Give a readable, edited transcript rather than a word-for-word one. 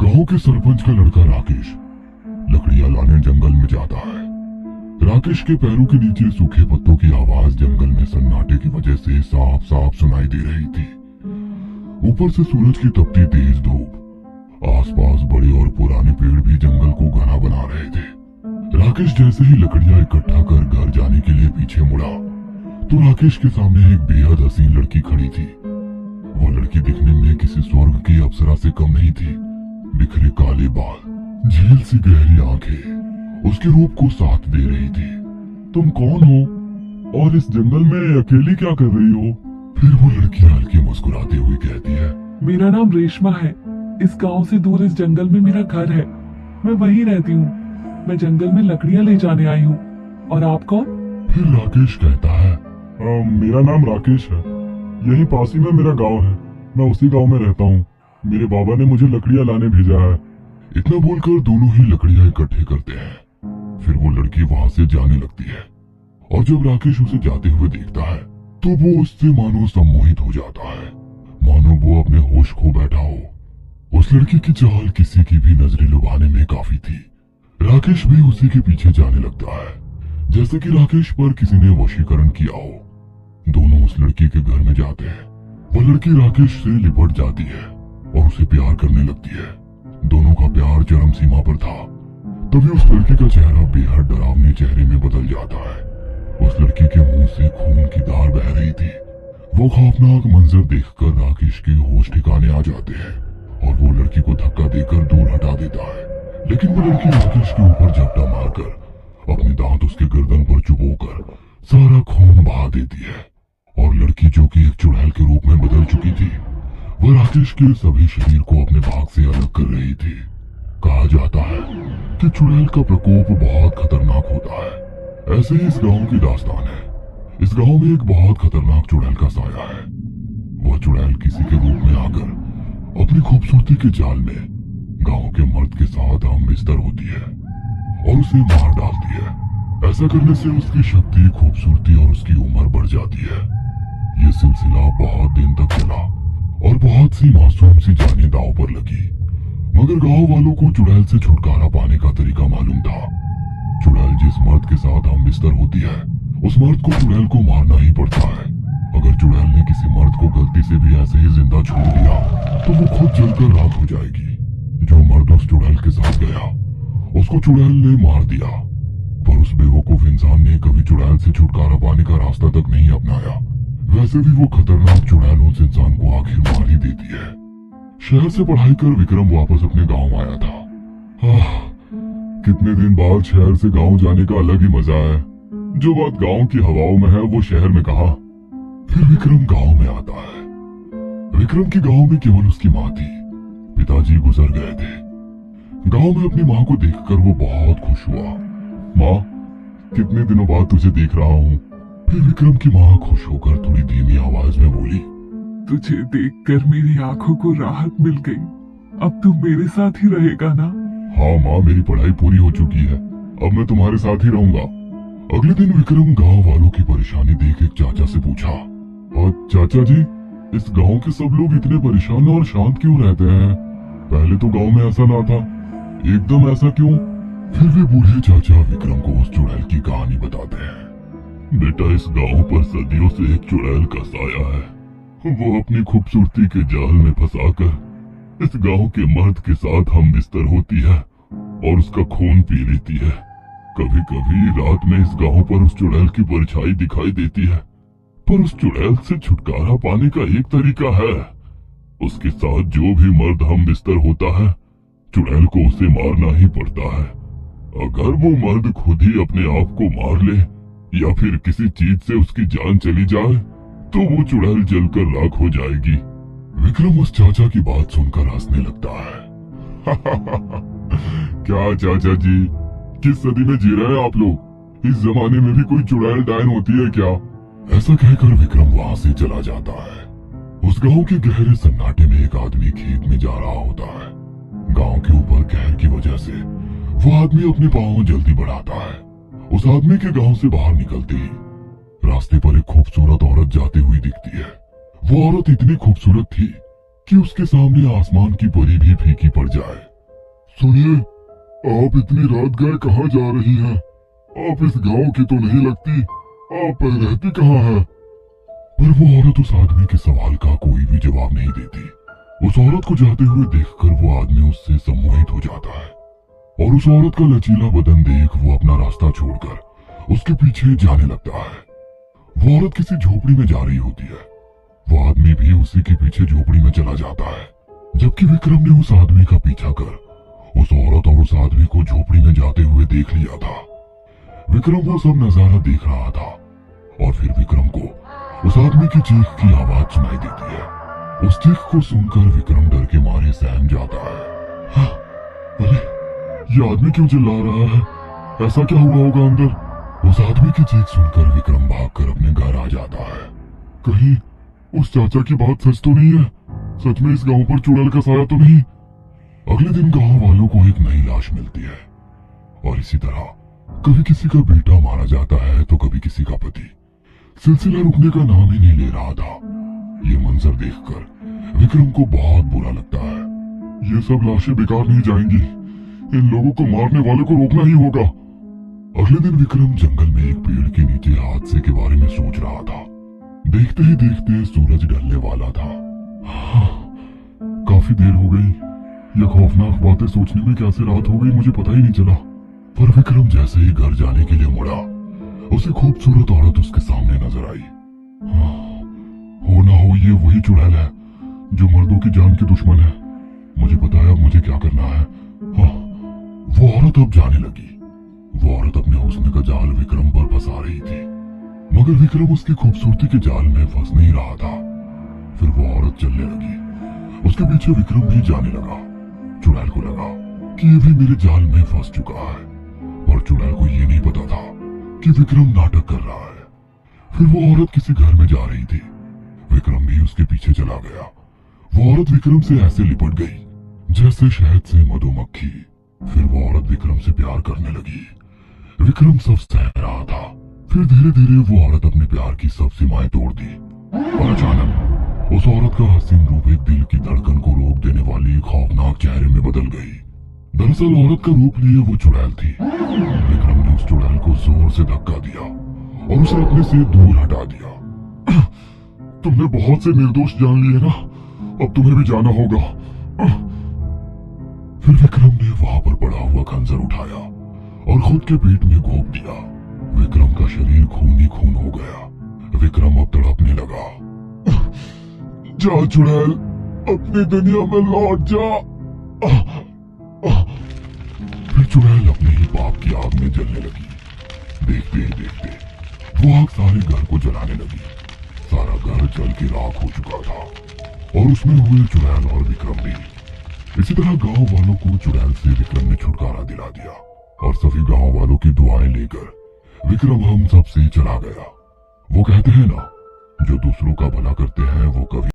गांव के सरपंच का लड़का राकेश लकड़ियां लाने जंगल में जाता है। राकेश के पैरों के नीचे सूखे पत्तों की आवाज जंगल में सन्नाटे की वजह से साफ साफ सुनाई दे रही थी। ऊपर से सूरज की तपती तेज धूप, आसपास बड़े और पुराने पेड़ भी जंगल को घना बना रहे थे। राकेश जैसे ही लकड़ियां इकट्ठा कर घर जाने के लिए पीछे मुड़ा तो राकेश के सामने एक बेहद हसीन लड़की खड़ी थी। वो लड़की दिखने में किसी स्वर्ग की अप्सरा से कम नहीं थी। बिखरे काले बाल, झील सी गहरी आंखें उसके रूप को साथ दे रही थी। तुम कौन हो और इस जंगल में अकेली क्या कर रही हो? फिर वो लड़की हल्की मुस्कुराते हुए कहती है, मेरा नाम रेशमा है। इस गांव से दूर इस जंगल में मेरा घर है। मैं वहीं रहती हूँ। मैं जंगल में लकड़ियाँ ले जाने आई हूँ। और आप कौन? फिर राकेश कहता है, मेरा नाम राकेश है। यहीं पास ही में मेरा गांव है। मैं उसी गांव में रहता हूँ। मेरे बाबा ने मुझे लकड़ियाँ लाने भेजा है। इतना बोलकर दोनों ही लकड़ियां इकट्ठे करते हैं। फिर वो लड़की वहां से जाने लगती है और जब राकेश उसे जाते हुए देखता है तो वो उससे मानो सम्मोहित हो जाता है, मानो वो अपने होश खो बैठा हो। उस लड़की की चाल किसी की भी नजरें लुभाने में काफी थी। राकेश भी उसी के पीछे जाने लगता है जैसे कि राकेश पर किसी ने वशीकरण किया हो। दोनों उस लड़की के घर में जाते हैं। वो लड़की राकेश से लिपट जाती है और उसे प्यार करने लगती है। दोनों का प्यार चरम सीमा पर था। तभी उस लड़की का चेहरा बेहद डरावने चेहरे में बदल जाता है। उस लड़की के मुंह से खून की धार बह रही थी। वो खौफनाक मंजर देखकर राकेश के होश ठिकाने आ जाते हैं और वो लड़की को धक्का देकर दूर हटा देता है। लेकिन वो लड़की राकेश के ऊपर झपटा मारकर अपने दांत उसके गर्दन पर चुभोकर सारा खून बहा देती है। और लड़की जो कि एक चुड़ैल के रूप में बदल चुकी थी, वह राकेश के सभी शरीर को अपने भाग से अलग कर रही थी। कहा जाता है कि चुड़ैल का प्रकोप बहुत खतरनाक होता है। ऐसे ही इस गांव की दास्तान है। इस गांव में एक बहुत खतरनाक चुड़ैल का साया है। वह चुड़ैल किसी के रूप में आकर अपनी खूबसूरती के जाल में गांव के मर्द के साथ हम बिस्तर होती है और उसे मार डालती है। ऐसा करने से उसकी शक्ति, खूबसूरती और उसकी उम्र बढ़ जाती है। ये सिलसिला बहुत दिन तक चला और बहुत सी मासूम सी जानें दांव पर लगी। मगर गांव वालों को चुड़ैल से छुटकारा पाने का तरीका मालूम था। चुड़ैल जिस मर्द के साथ हम बिस्तर होती है उस मर्द को चुड़ैल को मारना ही पड़ता है। अगर चुड़ैल ने किसी मर्द को गलती से भी ऐसे ही जिंदा छोड़ दिया तो वो खुद जलकर राख हो जाएगी। जो मर्द उस चुड़ैल के साथ गया उसको चुड़ैल ने मार दिया। पर उस बेवकूफ इंसान ने कभी चुड़ैल से छुटकारा पाने का रास्ता तक नहीं अपनाया। वैसे भी वो खतरनाक चुड़ैल उस इंसान को आखिर मार ही देती है। शहर से पढ़ाई कर विक्रम वापस अपने गांव आया था। कितने दिन बाद शहर से गांव जाने का अलग ही मजा है। जो बात गांव की हवाओं में है वो शहर में कहा। फिर विक्रम गांव में आता है। विक्रम के गांव में केवल उसकी माँ थी। पिताजी गुजर गए थे। गांव में अपनी माँ को देखकर वो बहुत खुश हुआ। माँ, कितने दिनों बाद तुझे देख रहा हूँ। फिर विक्रम की माँ खुश होकर थोड़ी धीमी आवाज में बोली, तुझे देखकर मेरी आंखों को राहत मिल गई। अब तू मेरे साथ ही रहेगा ना? हाँ माँ, मेरी पढ़ाई पूरी हो चुकी है। अब मैं तुम्हारे साथ ही रहूंगा। अगले दिन विक्रम गांव वालों की परेशानी देख एक चाचा से पूछा, और चाचा जी, इस गांव के सब लोग इतने परेशान और शांत क्यों रहते हैं? पहले तो गांव में ऐसा ना था, एकदम ऐसा क्यों? फिर वे बूढ़े चाचा विक्रम को उस चुड़ैल की कहानी बताते हैं। बेटा, इस गांव पर सदियों से एक चुड़ैल का साया है। वो अपनी खूबसूरती के जाल में फंसाकर इस गांव के मर्द के साथ हम बिस्तर होती है और उसका खून पी लेती है। कभी कभी रात में इस गांव पर उस चुड़ैल की परछाई दिखाई देती है। पर उस चुड़ैल से छुटकारा पाने का एक तरीका है। उसके साथ जो भी मर्द हम बिस्तर होता है, चुड़ैल को उसे मारना ही पड़ता है। अगर वो मर्द खुद ही अपने आप को मार ले या फिर किसी चीज से उसकी जान चली जाए तो वो चुड़ैल जलकर राख हो जाएगी। विक्रम उस चाचा की बात सुनकर हंसने लगता है। क्या चाचा जी, किस सदी में जी रहे हैं आप लोग? इस जमाने में भी कोई चुड़ैल डायन होती है क्या? ऐसा कहकर विक्रम वहां से चला जाता है। उस गांव के गहरे सन्नाटे में एक आदमी खेत में जा रहा होता है। गांव के ऊपर कहर की वजह से वो आदमी अपने पांव जल्दी बढ़ाता है। उस आदमी के गांव से बाहर निकलते ही रास्ते पर एक खूबसूरत औरत जाती हुई दिखती है। वो औरत इतनी खूबसूरत थी कि उसके सामने आसमान की परी भी फीकी पड़ जाए। सुनिए, आप इतनी रात गए कहाँ जा रही हैं? आप इस गांव की तो नहीं लगती। आप रहती कहाँ हैं? पर वो औरत उस आदमी के सवाल का कोई भी जवाब नहीं देती। उस औरत को जाते हुए देखकर वो आदमी उससे सम्मोहित हो जाता है और उस औरत का लचीला बदन देख वो अपना रास्ता छोड़कर उसके पीछे जाने लगता है। वो औरत किसी झोपड़ी में जा रही होती है। वो आदमी भी उसी के पीछे झोपड़ी में चला जाता है, जबकि विक्रम ने उस आदमी का पीछा कर उस औरत और उस आदमी को झोपड़ी में जाते हुए देख लिया था। विक्रम वो सब नजारा देख रहा था और फिर विक्रम को उस आदमी की चीख की आवाज सुनाई देती है। उस चीख को सुनकर विक्रम डर के मारे सहम जाता है। हाँ, अरे ये आदमी क्यों चिल्ला रहा है? ऐसा क्या हुआ होगा अंदर? उस आदमी की चीख सुनकर विक्रम भागकर अपने घर आ जाता है। कहीं उस चाचा की बात सच तो नहीं है? सच में इस गांव पर चुड़ैल का साया तो नहीं? अगले दिन गांव वालों को एक नई लाश मिलती है और इसी तरह कभी किसी का बेटा मारा जाता है तो कभी किसी का पति। सिलसिला रुकने का नाम ही नहीं ले रहा था। ये मंजर देखकर विक्रम को बहुत बुरा लगता है। ये सब लाशें बेकार नहीं जाएंगी। इन लोगों को मारने वाले को रोकना ही होगा। अगले दिन विक्रम जंगल में एक पेड़ के नीचे हादसे के बारे में सोच रहा था। देखते ही देखते सूरज ढलने वाला था। काफी देर हो गई। यह खौफनाक बातें सोचने में कैसे रात हो गई मुझे पता ही नहीं चला। पर विक्रम जैसे ही घर जाने के लिए मुड़ा, उसे खूबसूरत औरत उसके सामने नजर आई। हो ना हो ये वही चुड़ैल है जो मर्दों की जान की दुश्मन है। मुझे पता है अब मुझे क्या करना है। हाँ, वो औरत अब जाने लगी। वो औरत अपने हुस्न का जाल विक्रम पर फंसा रही थी, मगर विक्रम उसकी खूबसूरती के जाल में फंस नहीं रहा था। फिर वो औरत चलने लगी। उसके पीछे विक्रम भी जाने लगा। चुड़ैल को लगा कि ये भी मेरे जाल में फंस चुका है, और चुड़ैल को ये नहीं पता था कि विक्रम नाटक कर रहा है। फिर वो औरत किसी घर में जा रही थी। विक्रम भी उसके पीछे चला गया। वो औरत विक्रम से ऐसे लिपट गई जैसे शहद से मधुमक्खी। फिर वो औरत विक्रम से प्यार करने लगी। विक्रम सब सह रहा था। फिर धीरे धीरे वो औरत अपने प्यार की सब सीमाएं तोड़ दी और अचानक उस औरत का हसीन रूप एक दिल की धड़कन को रोक देने वाली खौफनाक चेहरे में बदल गई। दरअसल औरत का रूप लिए वो चुड़ैल थी। विक्रम ने उस चुड़ैल को जोर से धक्का दिया और उसे अपने से दूर हटा दिया। तुमने बहुत से निर्दोष जान लिए ना, अब तुम्हें भी जाना होगा। फिर विक्रम ने वहां पर पड़ा हुआ खंजर उठाया और खुद के पेट में घोंप दिया। विक्रम का शरीर खून ही खून हो गया। विक्रम अब तड़पने लगा। जा चुड़ैल, अपनी दुनिया में लौट जा। फिर चुड़ैल अपने ही पाप की आग में जलने लगी। देखते ही देखते वो आग सारे घर को जलाने लगी। सारा घर जल के राख हो चुका था और उसमें हुए चुड़ैल और विक्रम भी। इसी तरह गांव वालों को चुड़ैल से विक्रम ने छुटकारा दिला दिया और सभी गांव वालों की दुआएं लेकर विक्रम हम सबसे चला गया। वो कहते हैं ना, जो दूसरों का भला करते हैं वो कभी